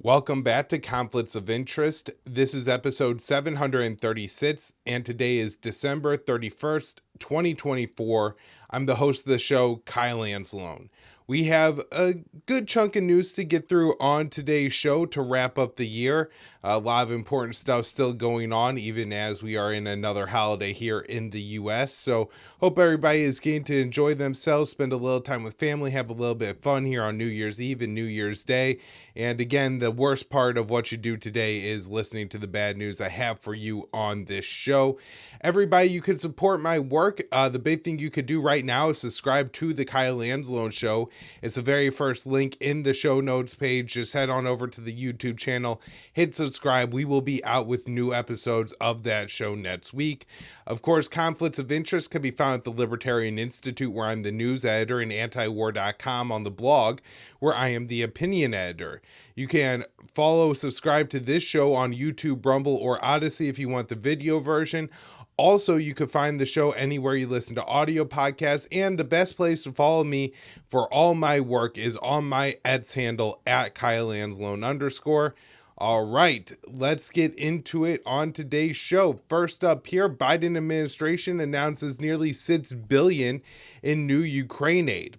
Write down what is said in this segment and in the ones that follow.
Welcome back to Conflicts of Interest. This is episode 736, and today is December 31st, 2024. I'm the host of the show, Kyle Anzalone. We have a good chunk of news to get through on today's show to wrap up the year. A lot of important stuff still going on, even as we are in another holiday here in the U.S. So hope everybody is getting to enjoy themselves, spend a little time with family, have a little bit of fun here on New Year's Eve and New Year's Day. And again, the worst part of what you do today is listening to the bad news I have for you on this show. Everybody, you can support my work. The big thing you could do right now is subscribe to the Kyle Anzalone Show. It's the very first link in the show notes page. Just head on over to the YouTube channel, hit subscribe. We will be out with new episodes of that show next week. Of course, Conflicts of Interest can be found at the Libertarian Institute, where I'm the news editor, and AntiWarcom on the blog, where I am the opinion editor. You can subscribe to this show on YouTube, Rumble, or Odysee if you want the video version. Also, you can find the show anywhere you listen to audio podcasts, and the best place to follow me for all my work is on my X handle at @KyleAnzalone_. All right, let's get into it on today's show. First up here, Biden administration announces nearly $6 billion in new Ukraine aid.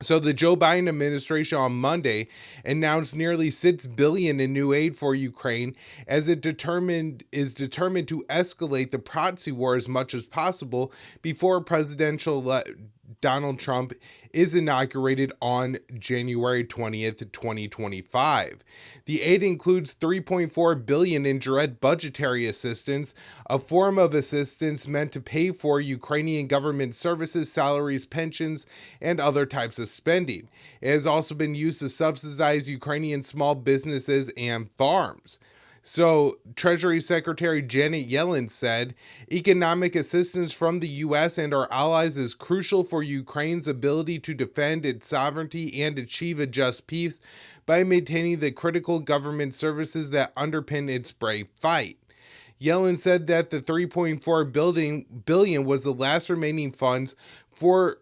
So the Joe Biden administration on Monday announced nearly $6 billion in new aid for Ukraine, as it is determined to escalate the proxy war as much as possible before presidential Donald Trump is inaugurated on January 20th, 2025. The aid includes $3.4 billion in direct budgetary assistance, a form of assistance meant to pay for Ukrainian government services, salaries, pensions, and other types of spending. It has also been used to subsidize Ukrainian small businesses and farms. So, Treasury Secretary Janet Yellen said, economic assistance from the U.S. and our allies is crucial for Ukraine's ability to defend its sovereignty and achieve a just peace by maintaining the critical government services that underpin its brave fight. Yellen said that the $3.4 billion was the last remaining funds for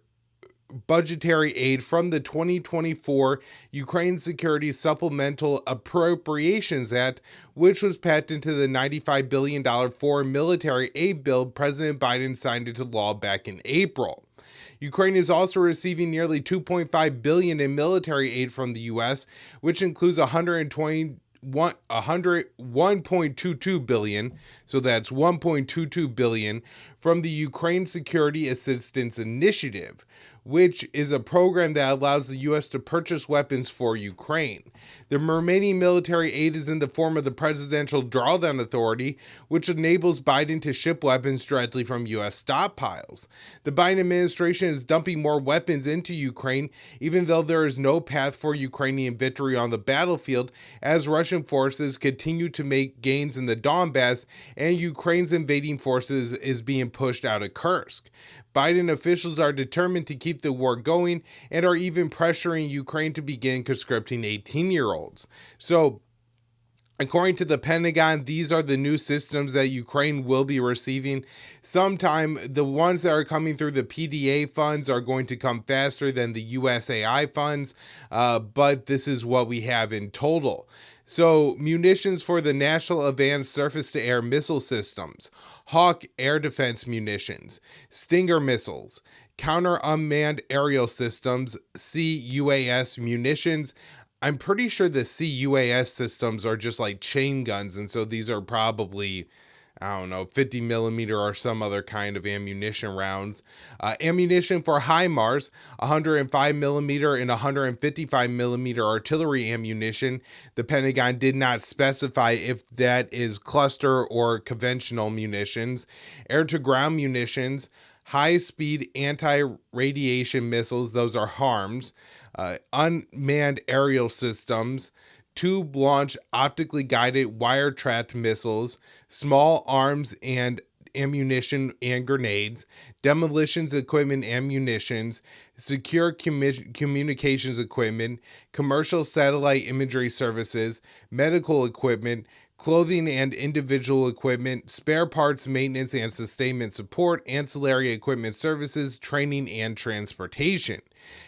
budgetary aid from the 2024 Ukraine Security Supplemental Appropriations Act, which was passed into the $95 billion foreign military aid bill President Biden signed into law back in April. Ukraine is also receiving nearly $2.5 billion in military aid from the U.S., which includes $1.22 billion, so that's $1.22 billion from the Ukraine Security Assistance Initiative, which is a program that allows the U.S. to purchase weapons for Ukraine. The remaining military aid is in the form of the Presidential Drawdown Authority, which enables Biden to ship weapons directly from U.S. stockpiles. The Biden administration is dumping more weapons into Ukraine, even though there is no path for Ukrainian victory on the battlefield, as Russian forces continue to make gains in the Donbass and Ukraine's invading forces is being pushed out of Kursk. Biden officials are determined to keep the war going and are even pressuring Ukraine to begin conscripting 18-year-olds. So, according to the Pentagon, these are the new systems that Ukraine will be receiving. Sometime, the ones that are coming through the PDA funds are going to come faster than the USAI funds, but this is what we have in total. So, munitions for the National Advanced Surface-to-Air Missile Systems, Hawk air defense munitions, Stinger missiles, counter-unmanned aerial systems, CUAS munitions. I'm pretty sure the CUAS systems are just like chain guns, and so these are probably, 50 millimeter or some other kind of ammunition rounds. Ammunition for HIMARS, 105 millimeter and 155 millimeter artillery ammunition. The Pentagon did not specify if that is cluster or conventional munitions. Air-to-ground munitions, high-speed anti-radiation missiles, those are HARMs. Unmanned aerial systems, tube-launched optically guided wire-tracked missiles, small arms and ammunition and grenades, demolitions equipment and munitions, secure communications equipment, commercial satellite imagery services, medical equipment, clothing and individual equipment, spare parts, maintenance and sustainment support, ancillary equipment services, training and transportation.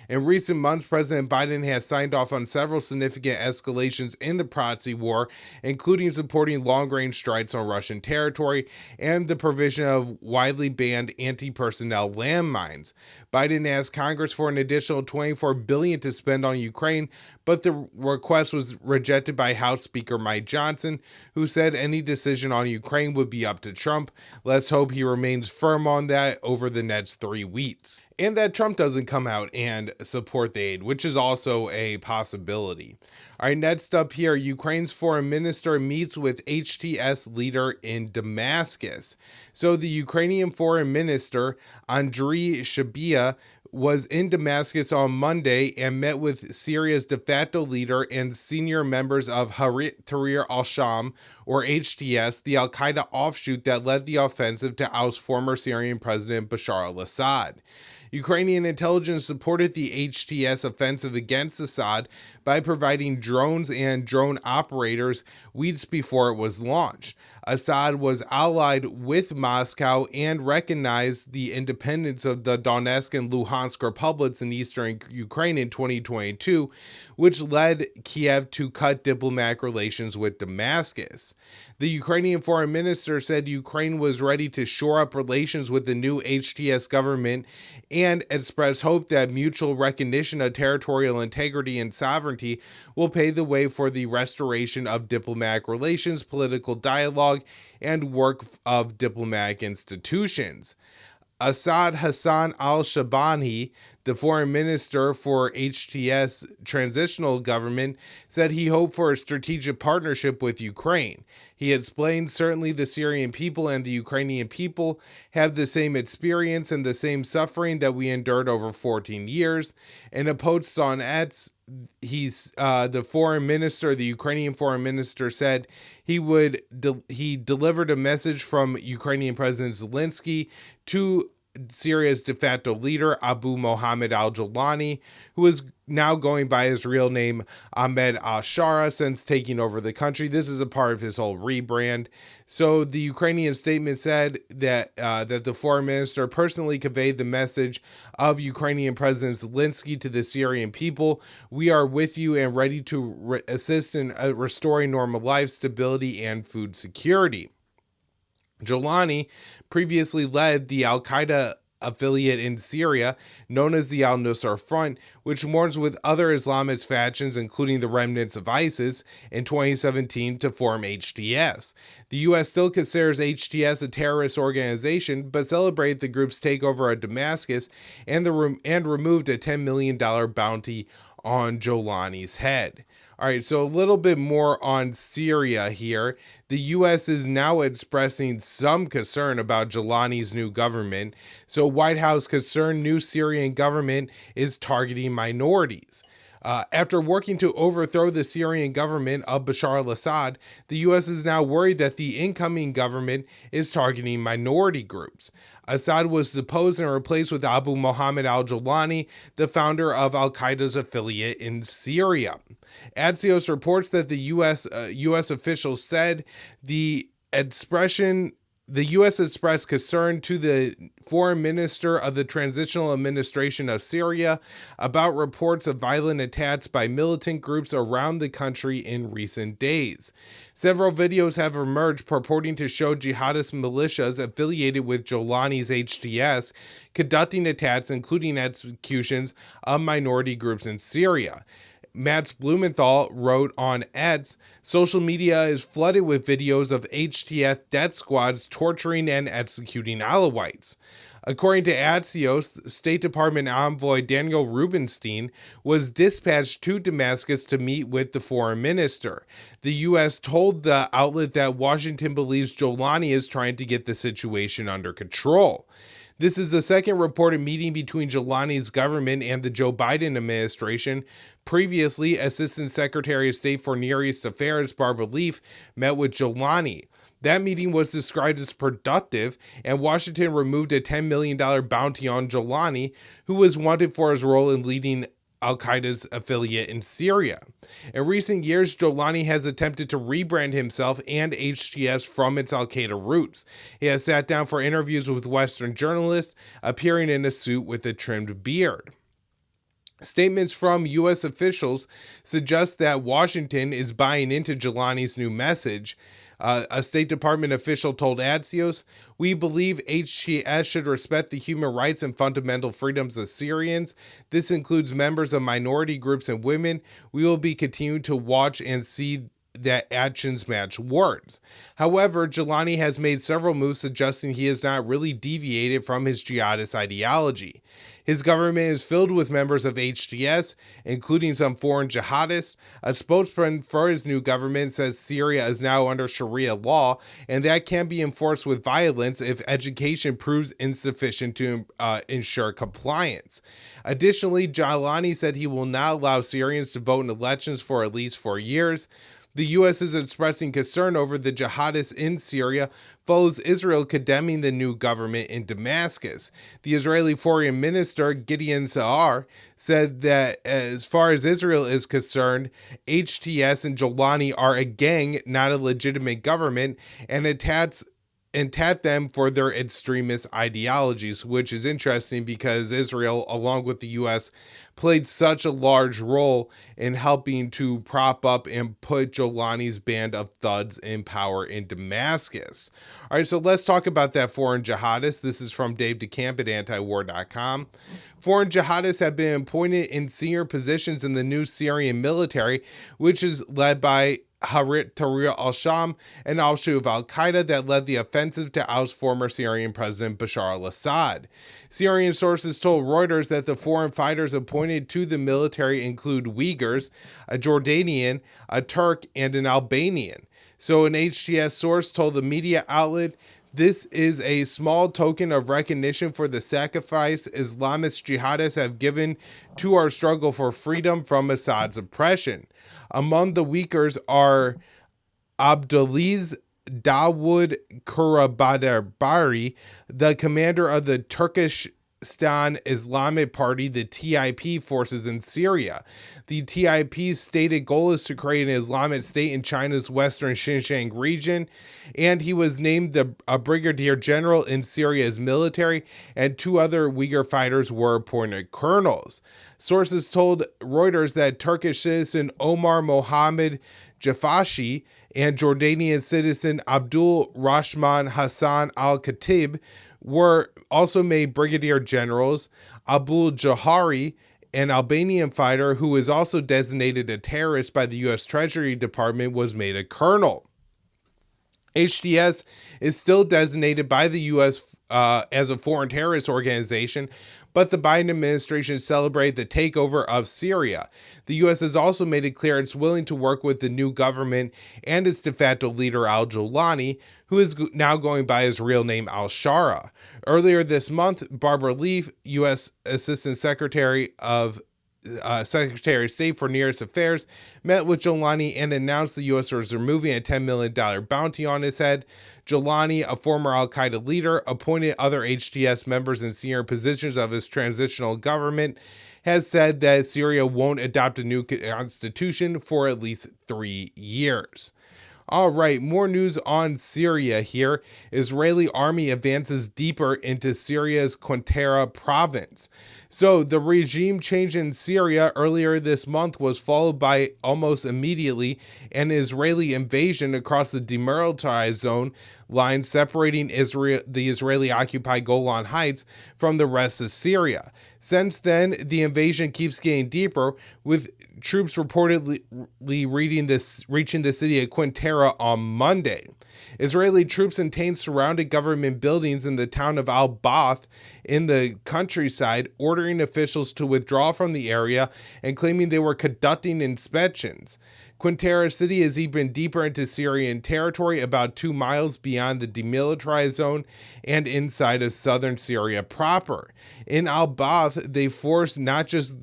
In recent months, President Biden has signed off on several significant escalations in the proxy war, including supporting long-range strikes on Russian territory and the provision of widely banned anti-personnel landmines. Biden asked Congress for an additional $24 billion to spend on Ukraine, but the request was rejected by House Speaker Mike Johnson, who said any decision on Ukraine would be up to Trump. Let's hope he remains firm on that over the next 3 weeks. And that Trump doesn't come out and support the aid, which is also a possibility. All right, next up here, Ukraine's foreign minister meets with HTS leader in Damascus. So the Ukrainian foreign minister, Andriy Sybiha, was in Damascus on Monday and met with Syria's de facto leader and senior members of Tahrir al-Sham, or HTS, the Al-Qaeda offshoot that led the offensive to oust former Syrian President Bashar al-Assad. Ukrainian intelligence supported the HTS offensive against Assad by providing drones and drone operators weeks before it was launched. Assad was allied with Moscow and recognized the independence of the Donetsk and Luhansk republics in eastern Ukraine in 2022, which led Kiev to cut diplomatic relations with Damascus. The Ukrainian foreign minister said Ukraine was ready to shore up relations with the new HTS government and expressed hope that mutual recognition of territorial integrity and sovereignty will pave the way for the restoration of diplomatic relations, political dialogue, and work of diplomatic institutions. Assad Hassan al-Shabani, the foreign minister for HTS transitional government, said he hoped for a strategic partnership with Ukraine. He explained, certainly the Syrian people and the Ukrainian people have the same experience and the same suffering that we endured over 14 years. In a post on X, the Ukrainian foreign minister said he delivered a message from Ukrainian President Zelensky to Syria's de facto leader, Abu Mohammed al-Jolani, who is now going by his real name, Ahmed al-Shara, since taking over the country. This is a part of his whole rebrand. So the Ukrainian statement said that the foreign minister personally conveyed the message of Ukrainian President Zelensky to the Syrian people. We are with you and ready to assist in restoring normal life, stability, and food security. Jolani previously led the Al-Qaeda affiliate in Syria, known as the Al-Nusra Front, which mourns with other Islamist factions, including the remnants of ISIS, in 2017 to form HTS. The U.S. still considers HTS a terrorist organization, but celebrated the group's takeover of Damascus and removed a $10 million bounty on Jolani's head. All right, so a little bit more on Syria here. The U.S. is now expressing some concern about Jolani's new government. So White House concerned new Syrian government is targeting minorities. After working to overthrow the Syrian government of Bashar al-Assad, the U.S. is now worried that the incoming government is targeting minority groups. Assad was deposed and replaced with Abu Mohammed al-Jolani, the founder of Al-Qaeda's affiliate in Syria. Axios reports that the U.S. officials said the U.S. expressed concern to the foreign minister of the Transitional Administration of Syria about reports of violent attacks by militant groups around the country in recent days. Several videos have emerged purporting to show jihadist militias affiliated with Jolani's HTS conducting attacks, including executions of minority groups in Syria. Mats Blumenthal wrote on X, social media is flooded with videos of HTS death squads torturing and executing Alawites. According to Axios, State Department envoy Daniel Rubinstein was dispatched to Damascus to meet with the foreign minister. The U.S. told the outlet that Washington believes Jolani is trying to get the situation under control. This is the second reported meeting between Jolani's government and the Joe Biden administration. Previously, Assistant Secretary of State for Near East Affairs Barbara Leaf met with Jolani. That meeting was described as productive, and Washington removed a $10 million bounty on Jolani, who was wanted for his role in leading Al-Qaeda's affiliate in Syria. In recent years, Jolani has attempted to rebrand himself and HTS from its Al-Qaeda roots. He has sat down for interviews with Western journalists, appearing in a suit with a trimmed beard. Statements from U.S. officials suggest that Washington is buying into Jelani's new message. A State Department official told Axios, "We believe HTS should respect the human rights and fundamental freedoms of Syrians. This includes members of minority groups and women. We will be continuing to watch and see that actions match words." However, Jelani has made several moves suggesting he has not really deviated from his jihadist ideology. His government is filled with members of HTS, including some foreign jihadists. A spokesman for his new government says Syria is now under Sharia law, and that can be enforced with violence if education proves insufficient to ensure compliance. Additionally, Jelani said he will not allow Syrians to vote in elections for at least 4 years. The U.S. is expressing concern over the jihadists in Syria, follows Israel condemning the new government in Damascus. The Israeli Foreign Minister, Gideon Sa'ar, said that as far as Israel is concerned, HTS and Jelani are a gang, not a legitimate government, and attacked them for their extremist ideologies, which is interesting because Israel, along with the U.S., played such a large role in helping to prop up and put Jelani's band of thugs in power in Damascus. All right, so let's talk about that foreign jihadist. This is from Dave DeCamp at AntiWar.com. Foreign jihadists have been appointed in senior positions in the new Syrian military, which is led by Tahrir al-Sham, an offshoot of Al-Qaeda that led the offensive to oust former Syrian President Bashar al-Assad. Syrian sources told Reuters that the foreign fighters appointed to the military include Uyghurs, a Jordanian, a Turk, and an Albanian. So an HTS source told the media outlet, "This is a small token of recognition for the sacrifice Islamist jihadists have given to our struggle for freedom from Assad's oppression." Among the Uyghurs are Abdulaziz Dawood Kurabadarbari, the commander of the Turkestan Islamic Party, the TIP forces in Syria. The TIP's stated goal is to create an Islamic state in China's western Xinjiang region, and he was named a brigadier general in Syria's military, and 2 other Uyghur fighters were appointed colonels. Sources told Reuters that Turkish citizen Omar Mohammed Jafashi and Jordanian citizen Abdul Rahman Hassan al-Khatib were also made brigadier generals. Abul Johari, an Albanian fighter who is also designated a terrorist by the U.S. Treasury Department, was made a colonel. HTS is still designated by the U.S. As a foreign terrorist organization, but the Biden administration celebrated the takeover of Syria. The U.S. has also made it clear it's willing to work with the new government and its de facto leader al-Jolani, who is now going by his real name al-Shara. Earlier this month, Barbara Leaf, U.S. Assistant Secretary of State for Nearest Affairs, met with Jolani and announced the U.S. was removing a $10 million bounty on his head. Jolani, a former Al-Qaeda leader, appointed other HTS members in senior positions of his transitional government, has said that Syria won't adopt a new constitution for at least 3 years. All right, more news on Syria here. Israeli army advances deeper into Syria's Quneitra province. So the regime change in Syria earlier this month was followed by almost immediately an Israeli invasion across the demilitarized zone line separating the Israeli-occupied Golan Heights from the rest of Syria. Since then, the invasion keeps getting deeper, with troops reportedly reaching the city of Quneitra on Monday. Israeli troops and tanks surrounded government buildings in the town of Al-Bath in the countryside, ordering officials to withdraw from the area and claiming they were conducting inspections. Quneitra city is even deeper into Syrian territory, about 2 miles beyond the demilitarized zone and inside of southern Syria proper. In Al-Bath, they forced not just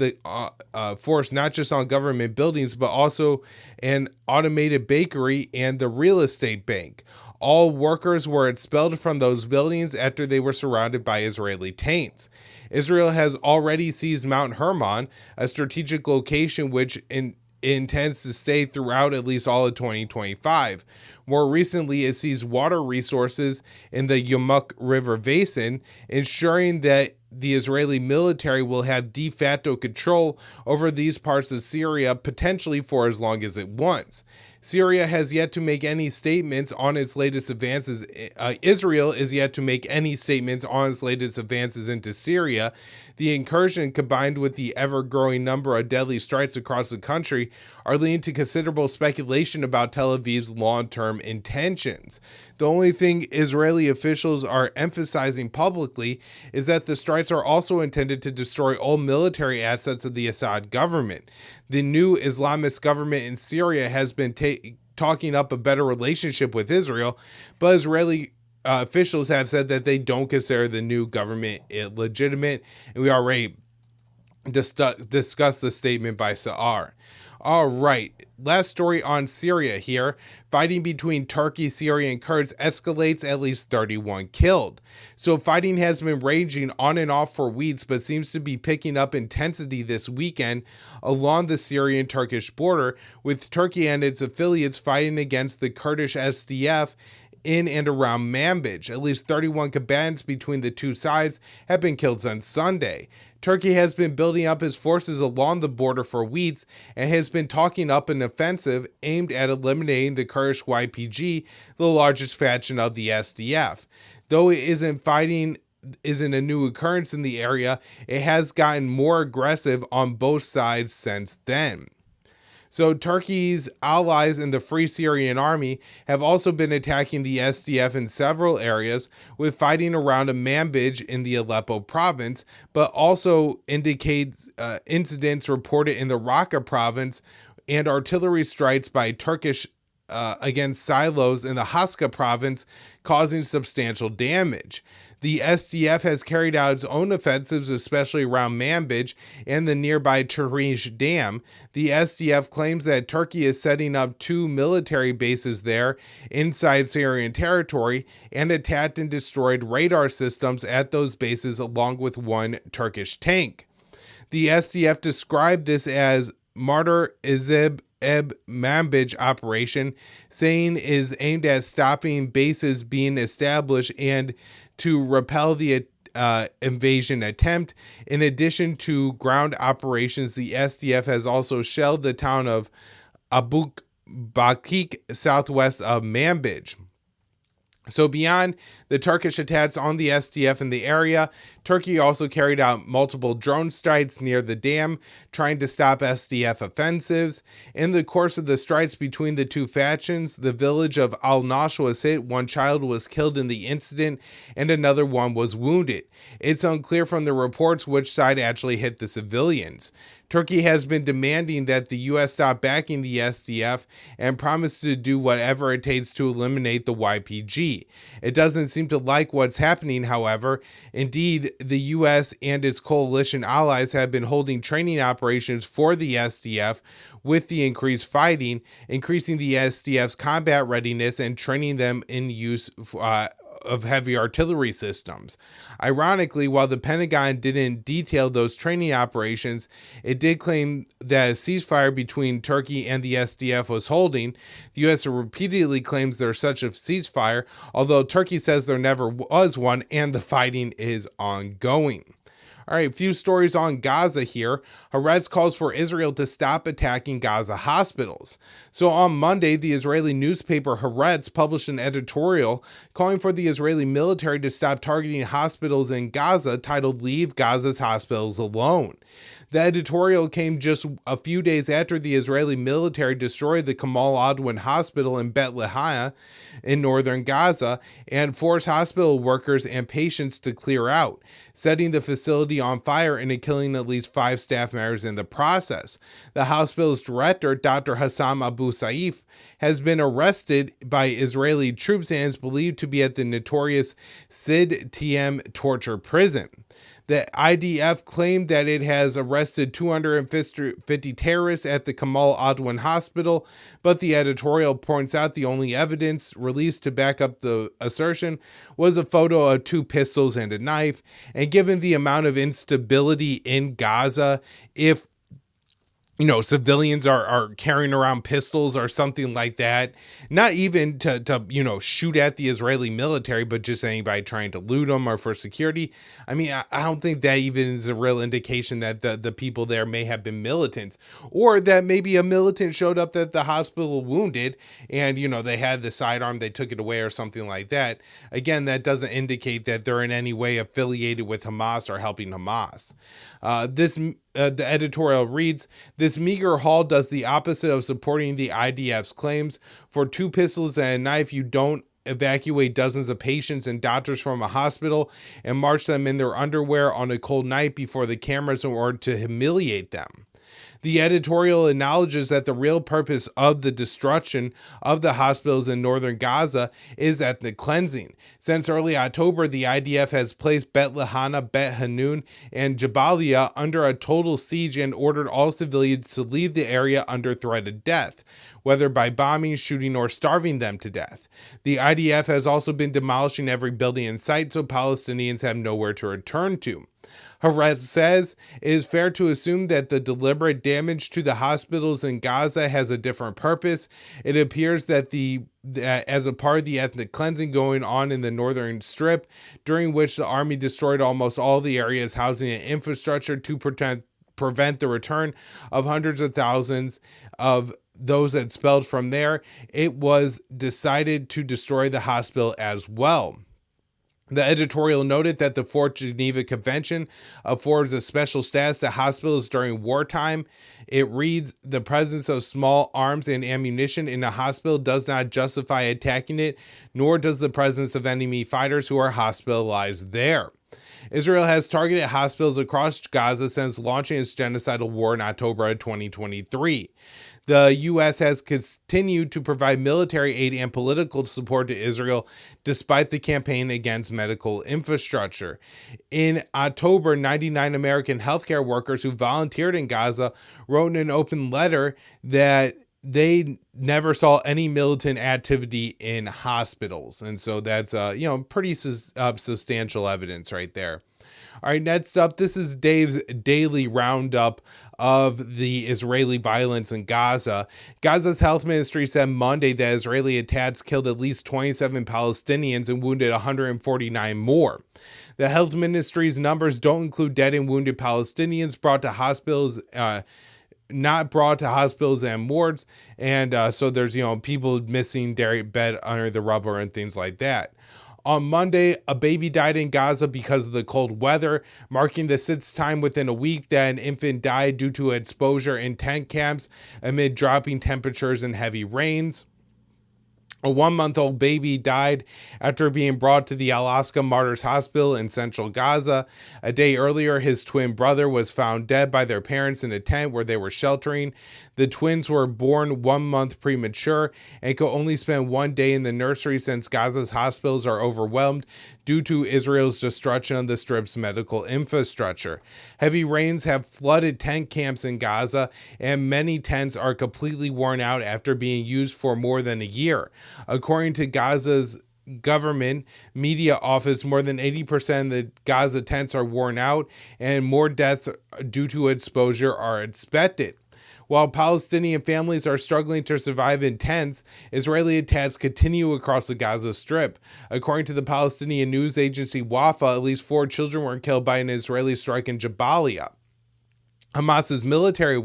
on government buildings, but also an automated bakery and the real estate bank. All workers were expelled from those buildings after they were surrounded by Israeli tanks. Israel has already seized Mount Hermon, a strategic location which intends to stay throughout at least all of 2025. More recently, it seized water resources in the Yarmouk River basin, ensuring that the Israeli military will have de facto control over these parts of Syria, potentially for as long as it wants. Syria has yet to make any statements on its latest advances. Israel is yet to make any statements on its latest advances into Syria. The incursion, combined with the ever-growing number of deadly strikes across the country, are leading to considerable speculation about Tel Aviv's long-term intentions. The only thing Israeli officials are emphasizing publicly is that the strikes are also intended to destroy all military assets of the Assad government. The new Islamist government in Syria has been talking up a better relationship with Israel, but Israeli officials have said that they don't consider the new government legitimate, and we already discussed the statement by Sa'ar. All right, last story on Syria here. Fighting between Turkey, Syria, and Kurds escalates, at least 31 killed. So fighting has been raging on and off for weeks, but seems to be picking up intensity this weekend along the Syrian-Turkish border, with Turkey and its affiliates fighting against the Kurdish SDF in and around Manbij. At least 31 combatants between the two sides have been killed since Sunday. Turkey has been building up its forces along the border for weeks and has been talking up an offensive aimed at eliminating the Kurdish YPG, the largest faction of the SDF. Though it isn't a new occurrence in the area, it has gotten more aggressive on both sides since then. So Turkey's allies in the Free Syrian Army have also been attacking the SDF in several areas, with fighting around Manbij in the Aleppo province, but also indicates incidents reported in the Raqqa province and artillery strikes by Turkish against silos in the Haska province, causing substantial damage. The SDF has carried out its own offensives, especially around Manbij and the nearby Chirij Dam. The SDF claims that Turkey is setting up 2 military bases there inside Syrian territory and attacked and destroyed radar systems at those bases along with 1 Turkish tank. The SDF described this as Martyr Izib Manbij operation, saying is aimed at stopping bases being established and to repel the invasion attempt. In addition to ground operations, the SDF has also shelled the town of Abu Bakik southwest of Manbij. So beyond the Turkish attacks on the SDF in the area, Turkey also carried out multiple drone strikes near the dam, trying to stop SDF offensives. In the course of the strikes between the two factions, the village of Al-Nash was hit, 1 child was killed in the incident, and another one was wounded. It's unclear from the reports which side actually hit the civilians. Turkey has been demanding that the U.S. stop backing the SDF and promise to do whatever it takes to eliminate the YPG. It doesn't seem to like what's happening, however. Indeed, the U.S. and its coalition allies have been holding training operations for the SDF with the increased fighting, increasing the SDF's combat readiness and training them in use of heavy artillery systems. Ironically, while the Pentagon didn't detail those training operations, it did claim that a ceasefire between Turkey and the SDF was holding. The U.S. repeatedly claims there's such a ceasefire, although Turkey says there never was one and the fighting is ongoing. All right, a few stories on Gaza here. Haaretz calls for Israel to stop attacking Gaza hospitals. So on Monday, the Israeli newspaper Haaretz published an editorial calling for the Israeli military to stop targeting hospitals in Gaza, titled "Leave Gaza's Hospitals Alone." The editorial came just a few days after the Israeli military destroyed the Kamal Adwan Hospital in Bet Lahia in northern Gaza and forced hospital workers and patients to clear out, setting the facility on fire and killing at least 5 staff members in the process. The hospital's director, Dr. Hassam Abu Saif, has been arrested by Israeli troops and is believed to be at the notorious Sid TM torture prison. The IDF claimed that it has arrested 250 terrorists at the Kamal Adwan Hospital, but the editorial points out the only evidence released to back up the assertion was a photo of 2 pistols and a knife. And given the amount of instability in Gaza, if civilians are carrying around pistols or something like that. Not even to shoot at the Israeli military, but just anybody trying to loot them or for security. I mean, I don't think that even is a real indication that the people there may have been militants, or that maybe a militant showed up at the hospital wounded and, they had the sidearm, they took it away or something like that. Again, that doesn't indicate that they're in any way affiliated with Hamas or helping Hamas. The editorial reads, "This meager haul does the opposite of supporting the IDF's claims. For 2 pistols and a knife, you don't evacuate dozens of patients and doctors from a hospital and march them in their underwear on a cold night before the cameras in order to humiliate them." The editorial acknowledges that the real purpose of the destruction of the hospitals in northern Gaza is ethnic cleansing. Since early October, the IDF has placed Bet Lahana, Bet Hanun, and Jabalia under a total siege and ordered all civilians to leave the area under threat of death, whether by bombing, shooting, or starving them to death. The IDF has also been demolishing every building in sight, so Palestinians have nowhere to return to. Haaretz says it is fair to assume that the deliberate damage to the hospitals in Gaza has a different purpose. It appears that as a part of the ethnic cleansing going on in the northern strip, during which the army destroyed almost all the area's housing and infrastructure to prevent the return of hundreds of thousands of those that expelled from there, it was decided to destroy the hospital as well. The editorial noted that the Fourth Geneva Convention affords a special status to hospitals during wartime. It reads, "The presence of small arms and ammunition in a hospital does not justify attacking it, nor does the presence of enemy fighters who are hospitalized there." Israel has targeted hospitals across Gaza since launching its genocidal war in October of 2023. The U.S. has continued to provide military aid and political support to Israel despite the campaign against medical infrastructure. In October, 99 American healthcare workers who volunteered in Gaza wrote in an open letter that they never saw any militant activity in hospitals. And so that's, pretty substantial evidence right there. All right, next up, this is Dave's daily roundup of the Israeli violence in Gaza. Gaza's health ministry said Monday that Israeli attacks killed at least 27 Palestinians and wounded 149 more. The health ministry's numbers don't include dead and wounded Palestinians brought to hospitals, not brought to hospitals and wards. And so there's, people missing, bed under the rubble and things like that. On Monday, a baby died in Gaza because of the cold weather, marking the 6th time within a week that an infant died due to exposure in tent camps amid dropping temperatures and heavy rains. A 1-month-old baby died after being brought to the Al-Aqsa Martyrs Hospital in central Gaza. A day earlier, his twin brother was found dead by their parents in a tent where they were sheltering. The twins were born 1 month premature and could only spend 1 day in the nursery since Gaza's hospitals are overwhelmed due to Israel's destruction of the Strip's medical infrastructure. Heavy rains have flooded tent camps in Gaza, and many tents are completely worn out after being used for more than a year. According to Gaza's government media office, more than 80% of the Gaza tents are worn out, and more deaths due to exposure are expected. While Palestinian families are struggling to survive in tents, Israeli attacks continue across the Gaza Strip. According to the Palestinian news agency Wafa, at least 4 children were killed by an Israeli strike in Jabalia. Hamas's military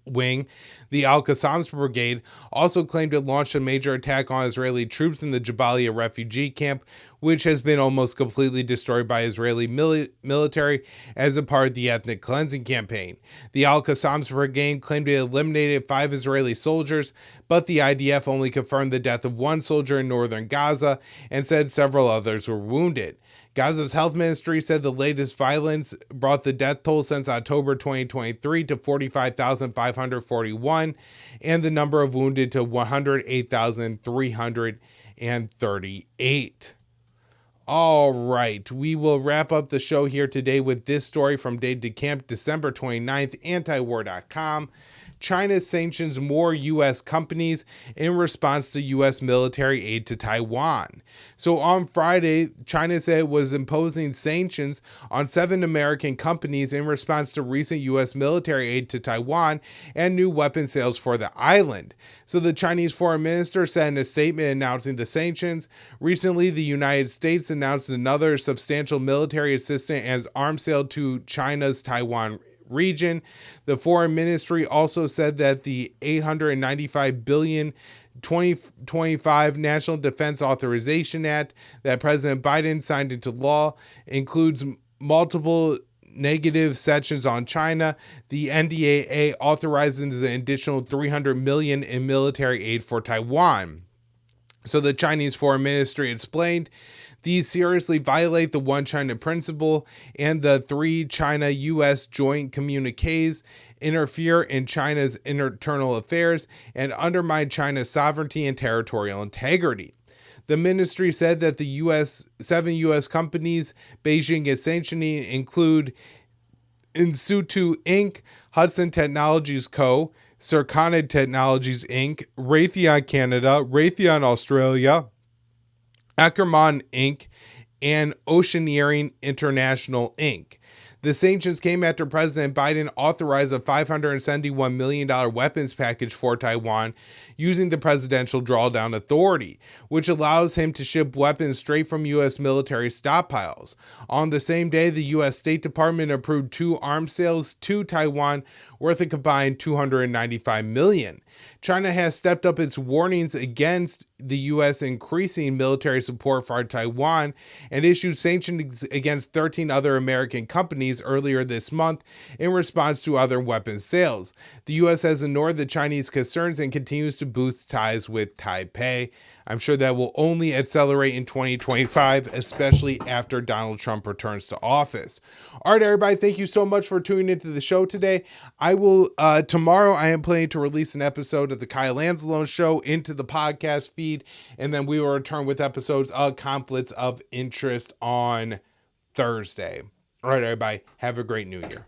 wing, the Al-Qassam Brigade, also claimed it launched a major attack on Israeli troops in the Jabalia refugee camp, which has been almost completely destroyed by Israeli military as a part of the ethnic cleansing campaign. The Al-Qassam Brigade claimed it eliminated 5 Israeli soldiers, but the IDF only confirmed the death of 1 soldier in northern Gaza and said several others were wounded. Gaza's health ministry said the latest violence brought the death toll since October 2023 to 45,541 and the number of wounded to 108,338. All right, we will wrap up the show here today with this story from Dave DeCamp, December 29th, AntiWar.com. China sanctions more U.S. companies in response to U.S. military aid to Taiwan. So on Friday, China said it was imposing sanctions on 7 American companies in response to recent U.S. military aid to Taiwan and new weapon sales for the island. So the Chinese foreign minister said in a statement announcing the sanctions, recently the United States announced another substantial military assistance as arms sale to China's Taiwan region. The foreign ministry also said that the $895 billion 2025 National Defense Authorization Act that President Biden signed into law includes multiple negative sections on China. The NDAA authorizes an additional $300 million in military aid for Taiwan. So the Chinese Foreign Ministry explained, these seriously violate the One China principle and the 3 China-U.S. joint communiques, interfere in China's internal affairs, and undermine China's sovereignty and territorial integrity. The ministry said that the 7 U.S. companies Beijing is sanctioning include Insutu Inc., Hudson Technologies Co., Circonid Technologies Inc., Raytheon Canada, Raytheon Australia, Ackerman Inc., and Oceaneering International Inc. The sanctions came after President Biden authorized a $571 million weapons package for Taiwan using the Presidential Drawdown Authority, which allows him to ship weapons straight from U.S. military stockpiles. On the same day, the U.S. State Department approved 2 arms sales to Taiwan worth a combined $295 million. China has stepped up its warnings against the U.S. increasing military support for Taiwan and issued sanctions against 13 other American companies earlier this month in response to other weapons sales. The U.S. has ignored the Chinese concerns and continues to boost ties with Taipei. I'm sure that will only accelerate in 2025, especially after Donald Trump returns to office. All right, everybody, thank you so much for tuning into the show today. Tomorrow I am planning to release an episode of the Kyle Anzalone Show into the podcast feed, and then we will return with episodes of Conflicts of Interest on Thursday. All right, everybody, have a great new year.